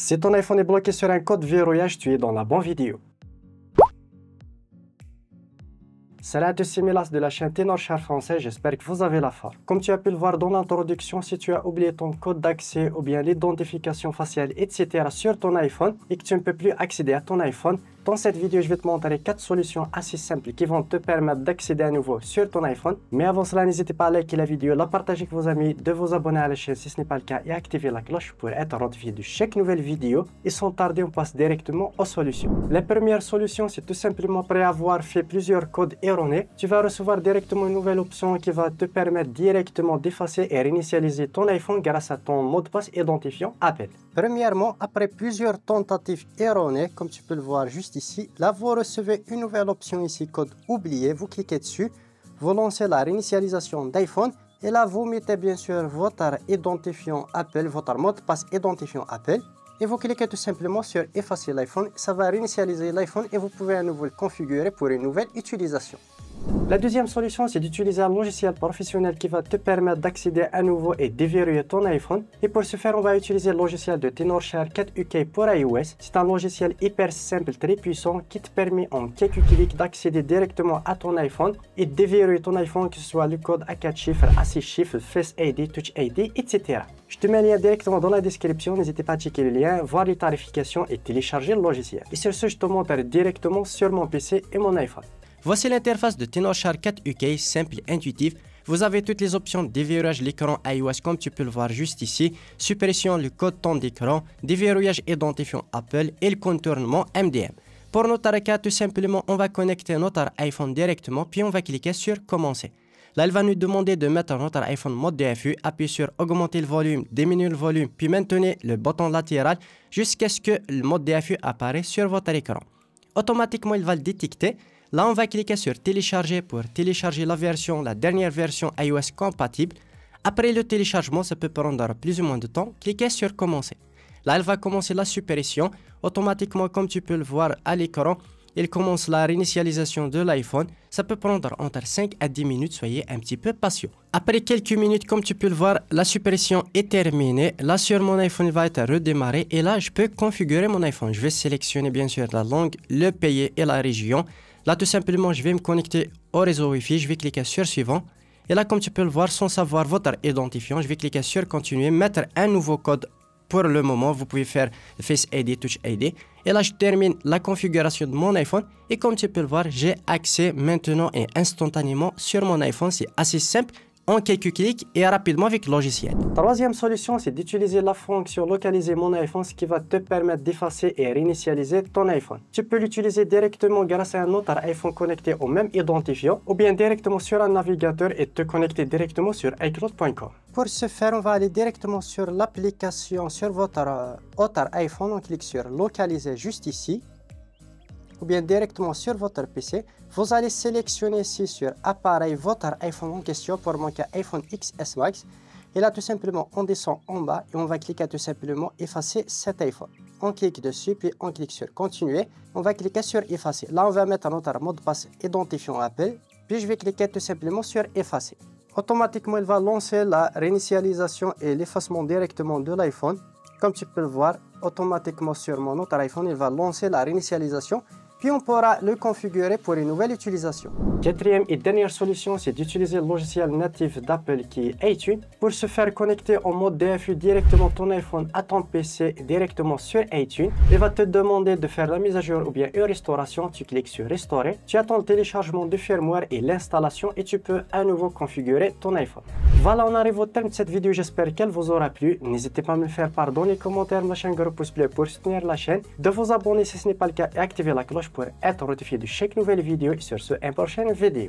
Si ton iPhone est bloqué sur un code verrouillage, tu es dans la bonne vidéo. Salut à tous, c'est Milas de la chaîne Ténorchar français, j'espère que vous avez la forme. Comme tu as pu le voir dans l'introduction, si tu as oublié ton code d'accès ou bien l'identification faciale, etc. sur ton iPhone et que tu ne peux plus accéder à ton iPhone, dans cette vidéo, je vais te montrer 4 solutions assez simples qui vont te permettre d'accéder à nouveau sur ton iPhone. Mais avant cela, n'hésitez pas à liker la vidéo, la partager avec vos amis, de vous abonner à la chaîne si ce n'est pas le cas et activer la cloche pour être notifié de chaque nouvelle vidéo. Et sans tarder, on passe directement aux solutions. La première solution, c'est tout simplement après avoir fait plusieurs codes erronés, tu vas recevoir directement une nouvelle option qui va te permettre directement d'effacer et réinitialiser ton iPhone grâce à ton mot de passe identifiant Apple. Premièrement, après plusieurs tentatives erronées, comme tu peux le voir juste ici, là vous recevez une nouvelle option ici, code oublié, vous cliquez dessus, vous lancez la réinitialisation d'iPhone et là vous mettez bien sûr votre identifiant Apple, votre mot de passe identifiant Apple et vous cliquez tout simplement sur effacer l'iPhone, ça va réinitialiser l'iPhone et vous pouvez à nouveau le configurer pour une nouvelle utilisation. La deuxième solution, c'est d'utiliser un logiciel professionnel qui va te permettre d'accéder à nouveau et déverrouiller ton iPhone. Et pour ce faire, on va utiliser le logiciel de Ténorchar 4 UK pour iOS. C'est un logiciel hyper simple, très puissant, qui te permet en quelques clics d'accéder directement à ton iPhone et de déverrouiller ton iPhone, que ce soit le code à 4 chiffres, à 6 chiffres, Face ID, Touch ID, etc. Je te mets le lien directement dans la description, n'hésitez pas à checker le lien, voir les tarifications et télécharger le logiciel. Et sur ce, je te montre directement sur mon PC et mon iPhone. Voici l'interface de Ténorchar 4 UK, simple et intuitive. Vous avez toutes les options de déverrouillage l'écran iOS comme tu peux le voir juste ici, suppression le code temps d'écran, déverrouillage identifiant Apple et le contournement MDM. Pour notre cas, tout simplement, on va connecter notre iPhone directement puis on va cliquer sur commencer. Là, elle va nous demander de mettre notre iPhone mode DFU, appuyer sur augmenter le volume, diminuer le volume puis maintenir le bouton latéral jusqu'à ce que le mode DFU apparaisse sur votre écran. Automatiquement, il va le détecter. Là, on va cliquer sur télécharger pour télécharger la dernière version iOS compatible. Après le téléchargement, ça peut prendre plus ou moins de temps. Cliquez sur commencer. Là, elle va commencer la suppression. Automatiquement, comme tu peux le voir à l'écran, il commence la réinitialisation de l'iPhone. Ça peut prendre entre 5 à 10 minutes, soyez un petit peu patient. Après quelques minutes, comme tu peux le voir, la suppression est terminée. Là, sur mon iPhone, il va être redémarré. Et là, je peux configurer mon iPhone. Je vais sélectionner bien sûr la langue, le pays et la région. Là, tout simplement, je vais me connecter au réseau Wi-Fi. Je vais cliquer sur suivant. Et là, comme tu peux le voir, sans savoir votre identifiant, je vais cliquer sur continuer, mettre un nouveau code. Pour le moment, vous pouvez faire Face ID, Touch ID. Et là, je termine la configuration de mon iPhone. Et comme tu peux le voir, j'ai accès maintenant et instantanément sur mon iPhone. C'est assez simple, en quelques clics et rapidement avec le logiciel. Troisième solution, c'est d'utiliser la fonction localiser mon iPhone, ce qui va te permettre d'effacer et réinitialiser ton iPhone. Tu peux l'utiliser directement grâce à un autre iPhone connecté au même identifiant ou bien directement sur un navigateur et te connecter directement sur iCloud.com. Pour ce faire, on va aller directement sur l'application sur votre autre iPhone. On clique sur localiser juste ici ou bien directement sur votre PC. Vous allez sélectionner ici sur appareil votre iPhone en question, pour mon cas iPhone XS Max. Et là, tout simplement, on descend en bas et on va cliquer tout simplement effacer cet iPhone. On clique dessus, puis on clique sur continuer. On va cliquer sur effacer. Là, on va mettre notre mot de passe identifiant Apple. Puis je vais cliquer tout simplement sur effacer. Automatiquement, il va lancer la réinitialisation et l'effacement directement de l'iPhone. Comme tu peux le voir, automatiquement sur mon autre iPhone, il va lancer la réinitialisation. Puis on pourra le configurer pour une nouvelle utilisation. Quatrième et dernière solution, c'est d'utiliser le logiciel natif d'Apple qui est iTunes. Pour se faire connecter en mode DFU directement ton iPhone à ton PC directement sur iTunes. Il va te demander de faire la mise à jour ou bien une restauration. Tu cliques sur restaurer. Tu attends le téléchargement de firmware et l'installation et tu peux à nouveau configurer ton iPhone. Voilà, on arrive au terme de cette vidéo. J'espère qu'elle vous aura plu. N'hésitez pas à me le faire part dans les commentaires, machin, un gros pouce bleu pour soutenir la chaîne, de vous abonner si ce n'est pas le cas et activer la cloche pour être notifié de chaque nouvelle vidéo et sur ce, une prochaine vidéo.